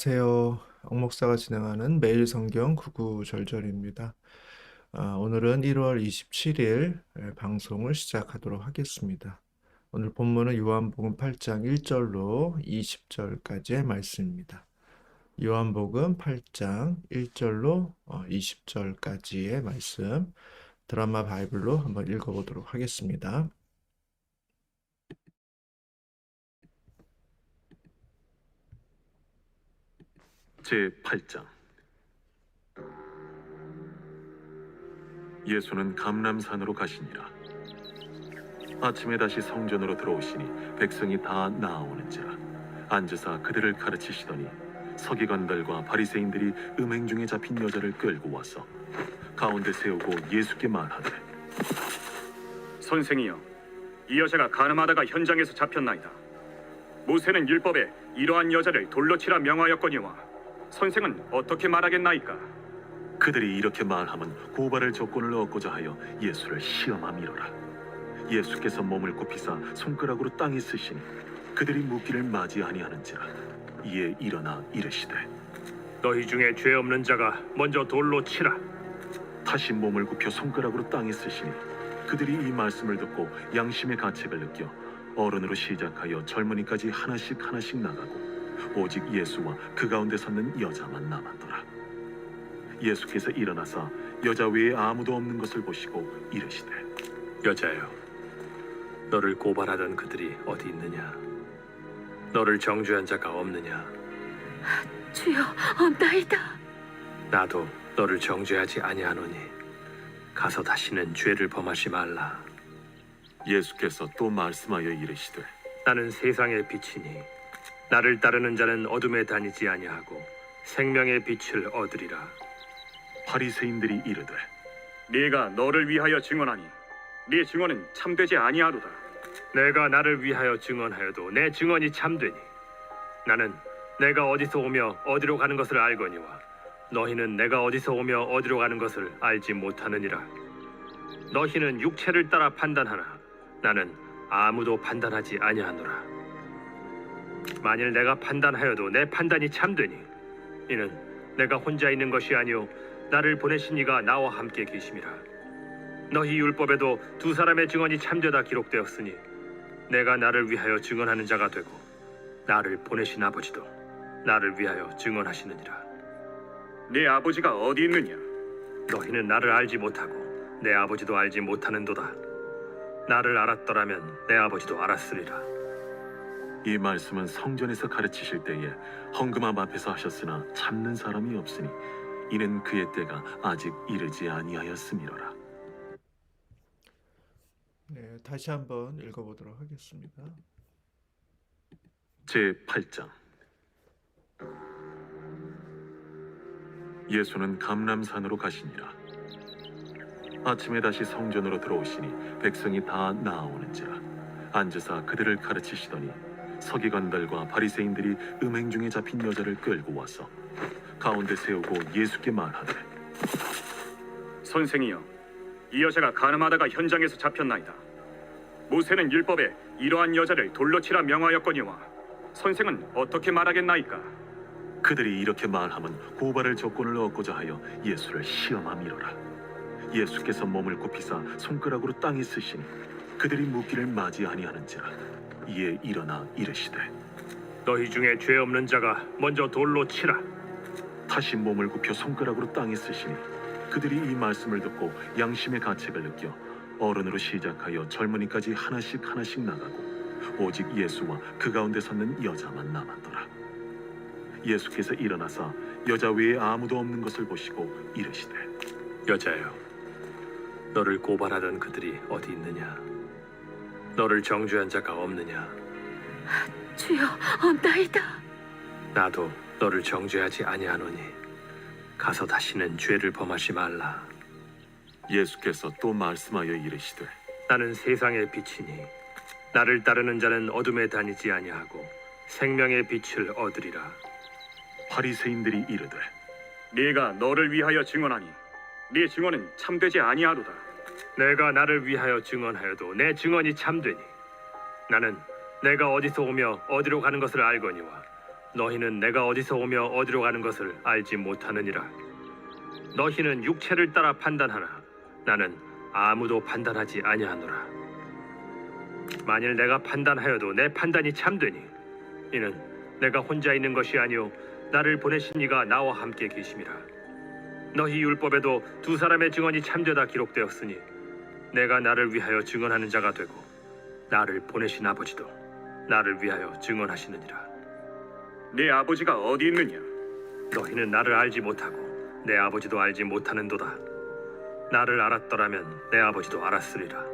안녕하세요. 옥목사가 진행하는 매일 성경 구구절절입니다. 오늘은 1월 27일 방송을 시작하도록 하겠습니다. 오늘 본문은 요한복음 8장 1절로 20절까지의 말씀입니다. 요한복음 8장 1절로 20절까지의 말씀 드라마 바이블로 한번 읽어보도록 하겠습니다. 제8장. 예수는 감람산으로 가시니라. 아침에 다시 성전으로 들어오시니 백성이 다 나아오는지라. 앉으사 그들을 가르치시더니 서기관들과 바리새인들이 음행 중에 잡힌 여자를 끌고 와서 가운데 세우고 예수께 말하되, 선생이여, 이 여자가 간음하다가 현장에서 잡혔나이다. 모세는 율법에 이러한 여자를 돌로 치라 명하였거니와 선생은 어떻게 말하겠나이까? 그들이 이렇게 말하면 고발할 조건을 얻고자 하여 예수를 시험함이로라. 예수께서 몸을 굽히사 손가락으로 땅에 쓰시니 그들이 묻기를 맞이 아니하는지라. 이에 일어나 이르시되, 너희 중에 죄 없는 자가 먼저 돌로 치라. 다시 몸을 굽혀 손가락으로 땅에 쓰시니 그들이 이 말씀을 듣고 양심의 가책을 느껴 어른으로 시작하여 젊은이까지 하나씩 하나씩 나가고 오직 예수와 그 가운데 섰는 여자만 남았더라. 예수께서 일어나사 여자 외에 아무도 없는 것을 보시고 이르시되, 여자여, 너를 고발하던 그들이 어디 있느냐? 너를 정죄한 자가 없느냐? 주여, 없나이다. 나도 너를 정죄하지 아니하노니 가서 다시는 죄를 범하지 말라. 예수께서 또 말씀하여 이르시되, 나는 세상의 빛이니 나를 따르는 자는 어둠에 다니지 아니하고 생명의 빛을 얻으리라. 바리새인들이 이르되, 네가 너를 위하여 증언하니 네 증언은 참되지 아니하로다. 내가 나를 위하여 증언하여도 내 증언이 참되니 나는 내가 어디서 오며 어디로 가는 것을 알거니와 너희는 내가 어디서 오며 어디로 가는 것을 알지 못하느니라. 너희는 육체를 따라 판단하나 나는 아무도 판단하지 아니하노라. 만일 내가 판단하여도 내 판단이 참되니 이는 내가 혼자 있는 것이 아니오 나를 보내신 이가 나와 함께 계심이라. 너희 율법에도 두 사람의 증언이 참되다 기록되었으니 내가 나를 위하여 증언하는 자가 되고 나를 보내신 아버지도 나를 위하여 증언하시느니라. 네 아버지가 어디 있느냐? 너희는 나를 알지 못하고 내 아버지도 알지 못하는도다. 나를 알았더라면 내 아버지도 알았으리라. 이 말씀은 성전에서 가르치실 때에 헌금함 앞에서 하셨으나 참는 사람이 없으니 이는 그의 때가 아직 이르지 아니하였음이로라. 네, 다시 한번 읽어보도록 하겠습니다. 제8장. 예수는 감람산으로 가시니라. 아침에 다시 성전으로 들어오시니 백성이 다 나아오는지라. 앉으사 그들을 가르치시더니 서기관들과 바리새인들이 음행 중에 잡힌 여자를 끌고 와서 가운데 세우고 예수께 말하되, 선생이여, 이 여자가 간음하다가 현장에서 잡혔나이다. 모세는 율법에 이러한 여자를 돌로 치라 명하였거니와 선생은 어떻게 말하겠나이까? 그들이 이렇게 말하면 고발할 조건을 얻고자 하여 예수를 시험함이로라. 예수께서 몸을 굽히사 손가락으로 땅에 쓰시니 그들이 묻기를 맞이 아니하는지라. 이에 일어나 이르시되, 너희 중에 죄 없는 자가 먼저 돌로 치라. 다시 몸을 굽혀 손가락으로 땅에 쓰시니 그들이 이 말씀을 듣고 양심의 가책을 느껴 어른으로 시작하여 젊은이까지 하나씩 하나씩 나가고 오직 예수와 그 가운데 섰는 여자만 남았더라. 예수께서 일어나사 여자 외에 아무도 없는 것을 보시고 이르시되, 여자여, 너를 고발하던 그들이 어디 있느냐? 너를 정죄한 자가 없느냐? 주여, 없나이다. 나도 너를 정죄하지 아니하노니 가서 다시는 죄를 범하지 말라. 예수께서 또 말씀하여 이르시되, 나는 세상의 빛이니 나를 따르는 자는 어둠에 다니지 아니하고 생명의 빛을 얻으리라. 바리새인들이 이르되, 네가 너를 위하여 증언하니 네 증언은 참되지 아니하로다. 내가 나를 위하여 증언하여도 내 증언이 참되니 나는 내가 어디서 오며 어디로 가는 것을 알거니와 너희는 내가 어디서 오며 어디로 가는 것을 알지 못하느니라. 너희는 육체를 따라 판단하나 나는 아무도 판단하지 아니하노라. 만일 내가 판단하여도 내 판단이 참되니 이는 내가 혼자 있는 것이 아니요 나를 보내신 이가 나와 함께 계심이라. 너희 율법에도 두 사람의 증언이 참되다 기록되었으니 내가 나를 위하여 증언하는 자가 되고 나를 보내신 아버지도 나를 위하여 증언하시느니라. 네 아버지가 어디 있느냐? 너희는 나를 알지 못하고 내 아버지도 알지 못하는도다. 나를 알았더라면 내 아버지도 알았으리라.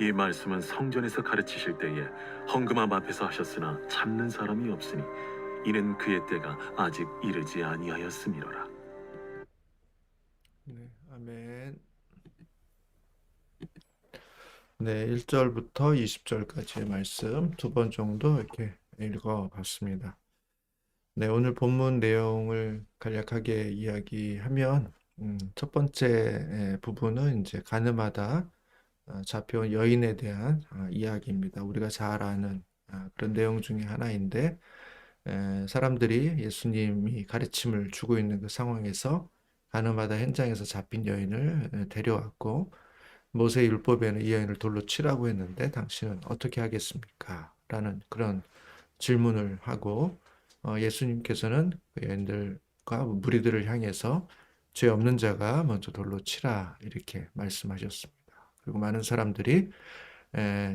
이 말씀은 성전에서 가르치실 때에 헌금함 앞에서 하셨으나 참는 사람이 없으니 이는 그의 때가 아직 이르지 아니하였음이로라. 네, 아멘. 네, 1절부터 20절까지의 말씀 두 번 정도 이렇게 읽어봤습니다. 네, 오늘 본문 내용을 간략하게 이야기하면 첫 번째 부분은 이제 가늠하다 잡혀온 여인에 대한 이야기입니다. 우리가 잘 아는 그런 내용 중에 하나인데 사람들이 예수님이 가르침을 주고 있는 그 상황에서 가늠하다 현장에서 잡힌 여인을 데려왔고 모세 율법에는 이 여인을 돌로 치라고 했는데 당신은 어떻게 하겠습니까? 라는 그런 질문을 하고 예수님께서는 그 여인들과 무리들을 향해서 죄 없는 자가 먼저 돌로 치라 이렇게 말씀하셨습니다. 그리고 많은 사람들이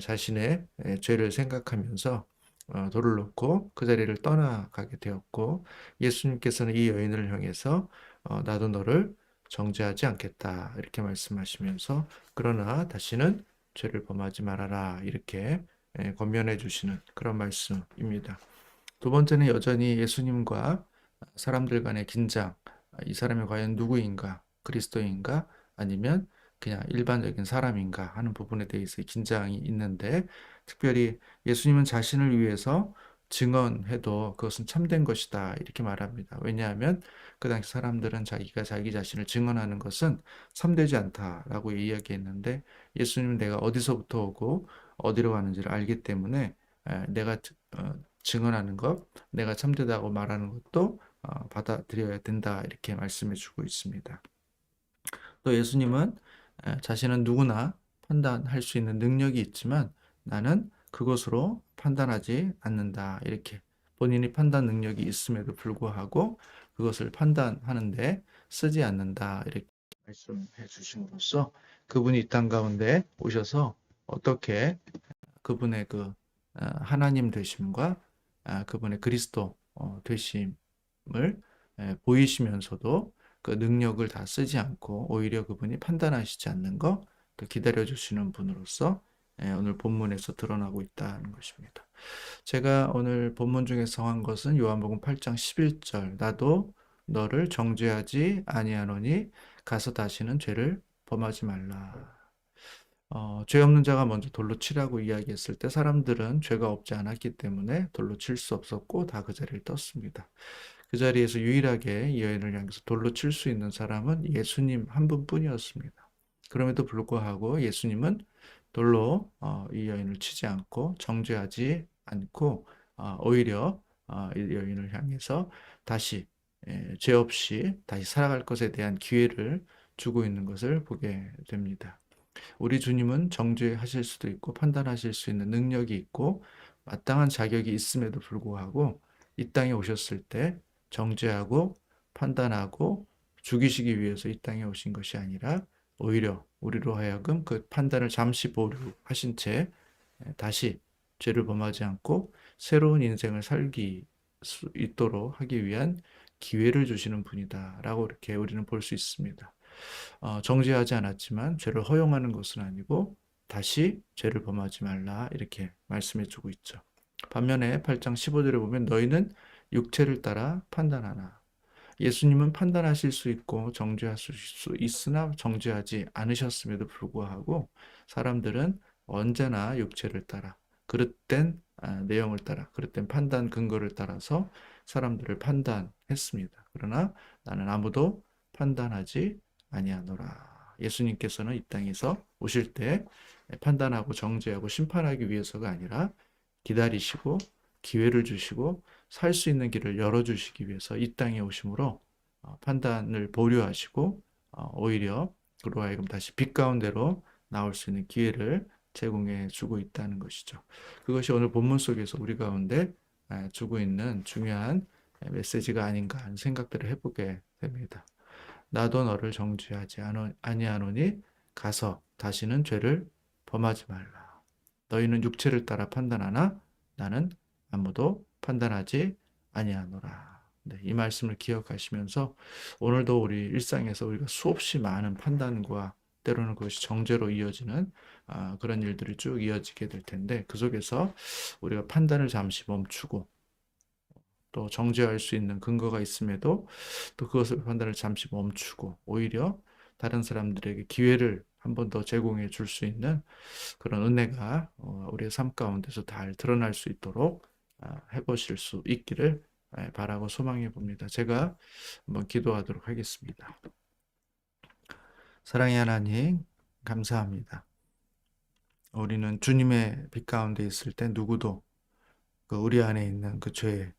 자신의 죄를 생각하면서 돌을 놓고 그 자리를 떠나가게 되었고 예수님께서는 이 여인을 향해서 나도 너를 정죄하지 않겠다 이렇게 말씀하시면서 그러나 다시는 죄를 범하지 말아라 이렇게 권면해 주시는 그런 말씀입니다. 두 번째는 여전히 예수님과 사람들 간의 긴장, 이 사람이 과연 누구인가, 그리스도인가 아니면 그냥 일반적인 사람인가 하는 부분에 대해서 긴장이 있는데 특별히 예수님은 자신을 위해서 증언해도 그것은 참된 것이다 이렇게 말합니다. 왜냐하면 그 당시 사람들은 자기가 자기 자신을 증언하는 것은 참되지 않다라고 이야기했는데 예수님은 내가 어디서부터 오고 어디로 가는지를 알기 때문에 내가 증언하는 것, 내가 참되다고 말하는 것도 받아들여야 된다 이렇게 말씀해 주고 있습니다. 또 예수님은 자신은 누구나 판단할 수 있는 능력이 있지만 나는 그것으로 판단하지 않는다. 이렇게 본인이 판단 능력이 있음에도 불구하고 그것을 판단하는데 쓰지 않는다. 이렇게 말씀해 주심으로써 그분이 이 땅 가운데 오셔서 어떻게 그분의 그 하나님 되심과 그분의 그리스도 되심을 보이시면서도 그 능력을 다 쓰지 않고 오히려 그분이 판단하시지 않는 거 기다려주시는 분으로서 오늘 본문에서 드러나고 있다는 것입니다. 제가 오늘 본문 중에서 한 것은 요한복음 8장 11절 나도 너를 정죄하지 아니하노니 가서 다시는 죄를 범하지 말라. 죄 없는 자가 먼저 돌로 치라고 이야기했을 때 사람들은 죄가 없지 않았기 때문에 돌로 칠 수 없었고 다 그 자리를 떴습니다. 그 자리에서 유일하게 이 여인을 향해서 돌로 칠 수 있는 사람은 예수님 한 분뿐이었습니다. 그럼에도 불구하고 예수님은 돌로 이 여인을 치지 않고 정죄하지 않고 오히려 이 여인을 향해서 다시 죄 없이 다시 살아갈 것에 대한 기회를 주고 있는 것을 보게 됩니다. 우리 주님은 정죄하실 수도 있고 판단하실 수 있는 능력이 있고 마땅한 자격이 있음에도 불구하고 이 땅에 오셨을 때 정죄하고 판단하고 죽이시기 위해서 이 땅에 오신 것이 아니라 오히려 우리로 하여금 그 판단을 잠시 보류하신 채 다시 죄를 범하지 않고 새로운 인생을 살기 수 있도록 하기 위한 기회를 주시는 분이다라고 이렇게 우리는 볼 수 있습니다. 정죄하지 않았지만 죄를 허용하는 것은 아니고 다시 죄를 범하지 말라 이렇게 말씀해 주고 있죠. 반면에 8장 15절에 보면 너희는 육체를 따라 판단하나 예수님은 판단하실 수 있고 정죄하실 수 있으나 정죄하지 않으셨음에도 불구하고 사람들은 언제나 육체를 따라 그릇된 내용을 따라 그릇된 판단 근거를 따라서 사람들을 판단했습니다. 그러나 나는 아무도 판단하지 아니하노라. 예수님께서는 이 땅에서 오실 때 판단하고 정죄하고 심판하기 위해서가 아니라 기다리시고 기회를 주시고 살 수 있는 길을 열어주시기 위해서 이 땅에 오심으로 판단을 보류하시고 오히려 그로 하여금 다시 빛 가운데로 나올 수 있는 기회를 제공해 주고 있다는 것이죠. 그것이 오늘 본문 속에서 우리 가운데 주고 있는 중요한 메시지가 아닌가 하는 생각들을 해보게 됩니다. 나도 너를 정죄하지 아니하노니 가서 다시는 죄를 범하지 말라. 너희는 육체를 따라 판단하나 나는 아무도 판단하지 아니하노라. 네, 이 말씀을 기억하시면서 오늘도 우리 일상에서 우리가 수없이 많은 판단과 때로는 그것이 정죄로 이어지는 그런 일들이 쭉 이어지게 될 텐데 그 속에서 우리가 판단을 잠시 멈추고 또 정죄할 수 있는 근거가 있음에도 또 그것을 판단을 잠시 멈추고 오히려 다른 사람들에게 기회를 한 번 더 제공해 줄 수 있는 그런 은혜가 우리의 삶 가운데서 잘 드러날 수 있도록 해보실 수 있기를 바라고 소망해 봅니다. 제가 한번 기도하도록 하겠습니다. 사랑의 하나님, 감사합니다. 우리는 주님의 빛 가운데 있을 때 누구도 그 우리 안에 있는 그 죄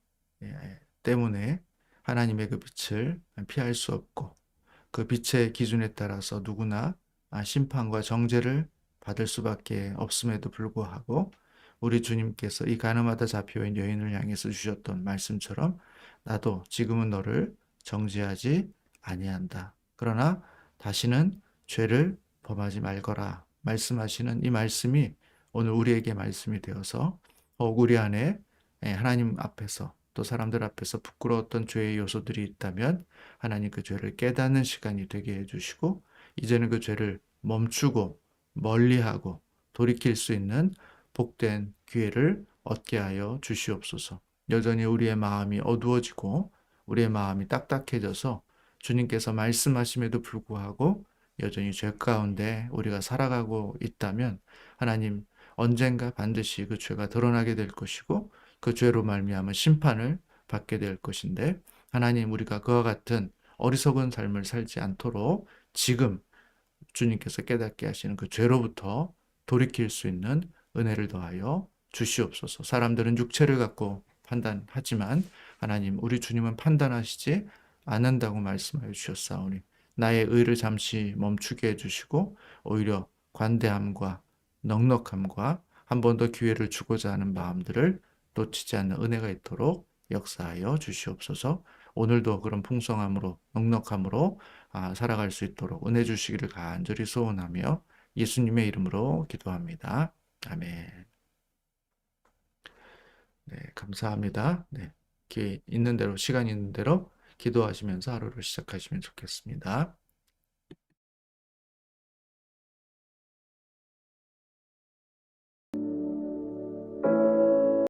때문에 하나님의 그 빛을 피할 수 없고 그 빛의 기준에 따라서 누구나 심판과 정죄를 받을 수밖에 없음에도 불구하고 우리 주님께서 이 가늠하다 잡혀온 여인을 향해서 주셨던 말씀처럼 나도 지금은 너를 정죄하지 아니한다. 그러나 다시는 죄를 범하지 말거라 말씀하시는 이 말씀이 오늘 우리에게 말씀이 되어서 우리 안에 하나님 앞에서 또 사람들 앞에서 부끄러웠던 죄의 요소들이 있다면 하나님 그 죄를 깨닫는 시간이 되게 해주시고 이제는 그 죄를 멈추고 멀리하고 돌이킬 수 있는 복된 기회를 얻게 하여 주시옵소서. 여전히 우리의 마음이 어두워지고 우리의 마음이 딱딱해져서 주님께서 말씀하심에도 불구하고 여전히 죄 가운데 우리가 살아가고 있다면 하나님 언젠가 반드시 그 죄가 드러나게 될 것이고 그 죄로 말미암은 심판을 받게 될 것인데 하나님 우리가 그와 같은 어리석은 삶을 살지 않도록 지금 주님께서 깨닫게 하시는 그 죄로부터 돌이킬 수 있는 은혜를 더하여 주시옵소서. 사람들은 육체를 갖고 판단하지만 하나님 우리 주님은 판단하시지 않는다고 말씀하여 주셨사오니 나의 의를 잠시 멈추게 해주시고 오히려 관대함과 넉넉함과 한 번 더 기회를 주고자 하는 마음들을 놓치지 않는 은혜가 있도록 역사하여 주시옵소서. 오늘도 그런 풍성함으로 넉넉함으로 살아갈 수 있도록 은혜 주시기를 간절히 소원하며 예수님의 이름으로 기도합니다. 아멘. 네, 감사합니다. 네, 기회 있는 대로 시간 있는 대로 기도하시면서 하루를 시작하시면 좋겠습니다.